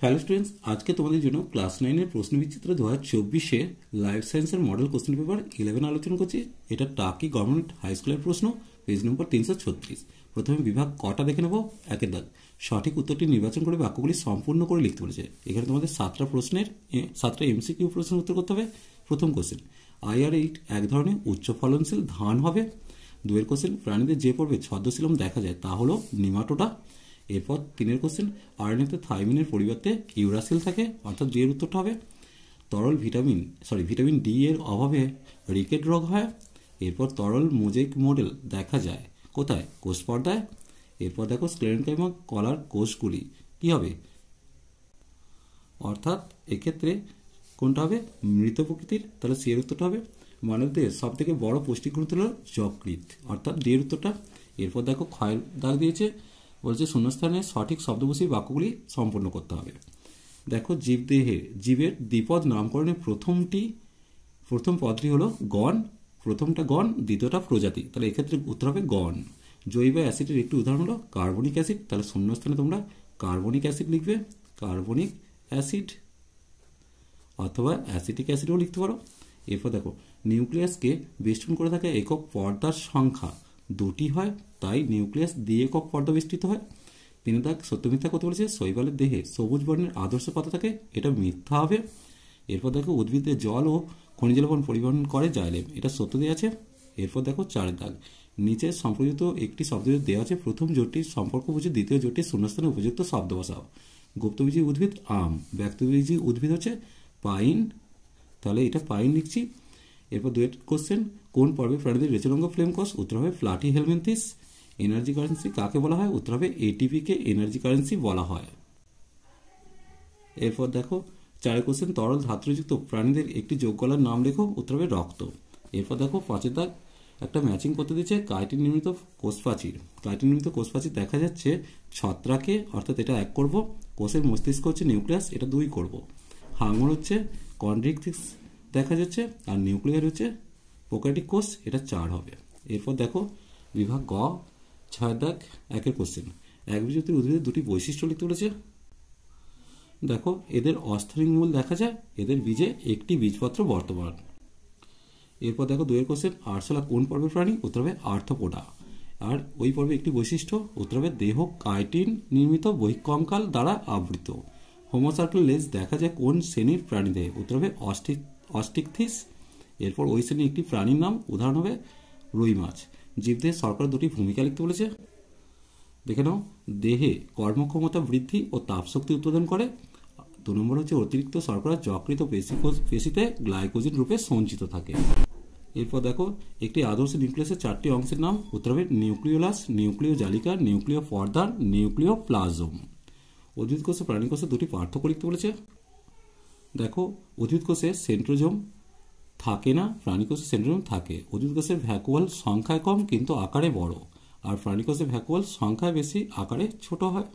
Hello students, আজকে তোমাদের জন্য ক্লাস 9 প্রশ্ন বিচিত্র 2024 লাইফ সায়েন্সের মডেল কোশ্চেন পেপার 11 আলোচনা করছি। এটা টাকি গভর্নমেন্ট হাই স্কুলের প্রশ্ন, পেজ নম্বর 336। প্রথমে বিভাগ কটা দেখে নেব। একের দাগ, সঠিক উত্তরটি নির্বাচন করে বাক্যগুলি সম্পূর্ণ করে লিখতে বলেছে। এখানে তোমাদের 7টা এমসিকিউ প্রশ্নের উত্তর করতে হবে। প্রথম কোশ্চেন, IR8 এক ধরনের উচ্চ ফলনশীল ধান হবে। দুয়ের কোশ্চেন, প্রাণীদের যে পর্বে ছদ্মশিলম দেখা যায় তা হলো নিমাটোডা। এরপর 3 কোশ্চেন, আরএনএতে থাইমিনের পরিবর্তে ইউরাসিল থাকে, অর্থাৎ ডি এর উত্তরটা হবে। তরল ভিটামিন ডি এর অভাবে রিকেট রোগ হয়। এরপর তরল মোজাইক মডেল দেখা যায় কোথায়? কোষ পর্দায়। এরপর দেখো স্ক্লেরেনকাইমা কলার কোষগুলি কি হবে, অর্থাৎ এক্ষেত্রে কোনটা হবে? মৃত প্রকৃতির, তাহলে সি এর উত্তরটা হবে। মানবদের সব থেকে বড় পৌষ্টিক হলো যকৃৎ, অর্থাৎ ডি এর উত্তরটা। এরপর দেখো ক্ষয়ের দাগ দিয়েছে, বলছে শূন্যস্থানে সঠিক শব্দ বসিয়ে বাক্যগুলি সম্পূর্ণ করতে হবে। দেখো জীবের দ্বিপদ নামকরণের প্রথম পদটি হলো গণ, প্রথমটা গণ, দ্বিতীয়টা প্রজাতি, তাহলে এক্ষেত্রে উত্তর হবে গণ। জৈব অ্যাসিডের একটি উদাহরণ হলো কার্বনিক অ্যাসিড, তাহলে শূন্যস্থানে তোমরা কার্বনিক অ্যাসিড লিখবে, কার্বনিক অ্যাসিড, অথবা অ্যাসিটিক অ্যাসিডও লিখতে পারো। এরপর দেখো নিউক্লিয়াসকে বেষ্টন করে থাকা একক পর্দার সংখ্যা 2টি হয়, তাই নিউক্লিয়াস দ্বি-একক পর্দা বেষ্টিত হয়। 3 দাগ, সত্য মিথ্যা কথা বলেছে শৈবালের দেহে সবুজ বর্ণের আদর্শ পাতা থাকে, এটা মিথ্যা হবে। এরপর দেখো উদ্ভিদের জল ও খনিজ লবণ পরিবহন করে জাইলেম, এটা সত্য দেওয়া আছে। এরপর দেখো 4 দাগ, নিচে সম্পর্কিত একটি শব্দ দেওয়া আছে, প্রথম জোটটির সম্পর্ক বুঝে দ্বিতীয় জোটটির শূন্যস্থানে উপযুক্ত শব্দ বসাও। গুপ্তবীজী উদ্ভিদ আম, ব্যক্তবীজী উদ্ভিদ হচ্ছে পাইন, তাহলে এটা পাইন লিখছি। এরপর 2 কোশ্চেন, কোন পর্বে প্রাণীদের রেচনাঙ্গ ফ্লেম কোষ? উত্তর হবে প্লাটি হেলমিনথিস। এনার্জি কারেন্সি কাকে বলা হয়? উত্তর হবে এটিপি কে এনার্জি কারেন্সি বলা হয়। এরপর দেখো 4 কোশ্চেন, তরল ধাত্রযুক্ত প্রাণীদের একটি যোগকলার নাম লেখো। উত্তর হবে রক্ত। এরপর দেখো 5 দাগ, একটা ম্যাচিং করতে দিচ্ছে কাইটিন নির্মিত কোষপ্রাচীর। কাইটিন নির্মিত কোষপ্রাচীর দেখা যাচ্ছে ছত্রাকে, অর্থাৎ এটা 1 করব। কোষের মস্তিষ্ক হচ্ছে নিউক্লিয়াস, এটা 2 করব। হাঙর হচ্ছে কন্ড্রিক্টিস দেখা যাচ্ছে, আর নিউক্লিয়ার হচ্ছে প্রোক্যারিওটিক কোষ, এটা 4 হবে। এরপর দেখো বিভাগ গ 6 দাগ 1 কোশ্চেন, একবীজপত্রী উদ্ভিদের 2টি বৈশিষ্ট্য লিখতে বলেছে। দেখো এদের অস্থির মূল দেখা যায়, এদের বীজে একটি বীজপত্র বর্তমান। এরপর দেখো 2 কোশ্চেন, আরশোলা কোন পর্বের প্রাণী? উত্তর হবে আর্থ্রোপোডা। আর ওই পর্বে একটি বৈশিষ্ট্য, উত্তর হবে দেহ কাইটিন নির্মিত বহিঃকঙ্কাল দ্বারা আবৃত। হোমোসার্কেল লেজ দেখা যায় কোন শ্রেণীর প্রাণীদের? উত্তর হবে অস্টিকথিস। এরপর ওই শ্রেণীর একটি প্রাণীর নাম, উদাহরণ হবে রুই মাছ। জীবদের শর্করা 2টি ভূমিকা লিখতে বলেছে। দেখে নাও, দেহে কর্মক্ষমতা বৃদ্ধি ও তাপশক্তি উৎপাদন করে। 2 নম্বর হচ্ছে অতিরিক্ত শর্করা যকৃৎ ও পেশিতে গ্লাইকোজেন রূপে সঞ্চিত থাকে। এরপর দেখো একটি আদর্শ নিউক্লিয়াসের 4টি অংশের নাম। উত্তর হবে নিউক্লিওলাস, নিউক্লিয় জালিকা, নিউক্লিয় পর্দার, নিউক্লিয় প্লাজম। উদ্ভিদ কোষে প্রাণী কোষে 2টি পার্থক্য লিখতে বলেছে। দেখো উদ্ভিদ কোষে সেন্ট্রোজোম থাকে না, প্রাণী কোষে সেন্ট্রোজোম থাকে। উদ্ভিদ কোষের ভ্যাকুয়াল সংখ্যায় কম কিন্তু আকারে বড়, আর প্রাণী কোষের ভ্যাকুয়াল সংখ্যায় বেশি, আকারে ছোট হয়।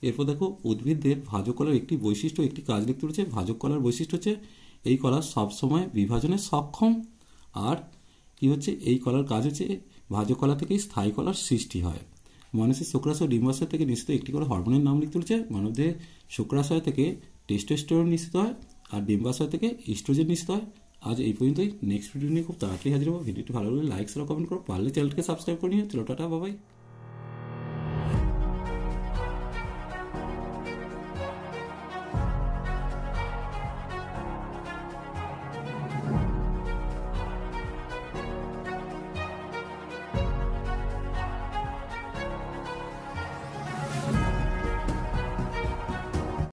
এরপর দেখো উদ্ভিদদের ভাজক কলার একটি বৈশিষ্ট্য, একটি কাজ লিখতে বলেছে। ভাজক কলার বৈশিষ্ট্য হচ্ছে এই কলা সবসময় বিভাজনে সক্ষম, আর কি হচ্ছে এই কলার কাজ হচ্ছে ভাজক কলা থেকেই স্থায়ী কলার সৃষ্টি হয়। মানুষের শুক্রাশয় ও ডিম্বাশয় থেকে নিঃসৃত একটি করে হরমোনের নাম লিখতে বলেছে। মানবদের শুক্রাশয় থেকে টেস্টোস্টেরন নিঃসৃত হয়, আর ডিম্বাশয় থেকে ইস্ট্রোজেন নিঃসৃত হয়। আজ এই পর্যন্তই। নেক্সট ভিডিও নিয়ে খুব তাড়াতাড়ি হাজির হবো। ভিডিওটি ভালো লাগলে লাইক শেয়ার কমেন্ট করো, পারলে চ্যানেলটিকে সাবস্ক্রাইব করে নিও। চলো টাটা, বাই বাই।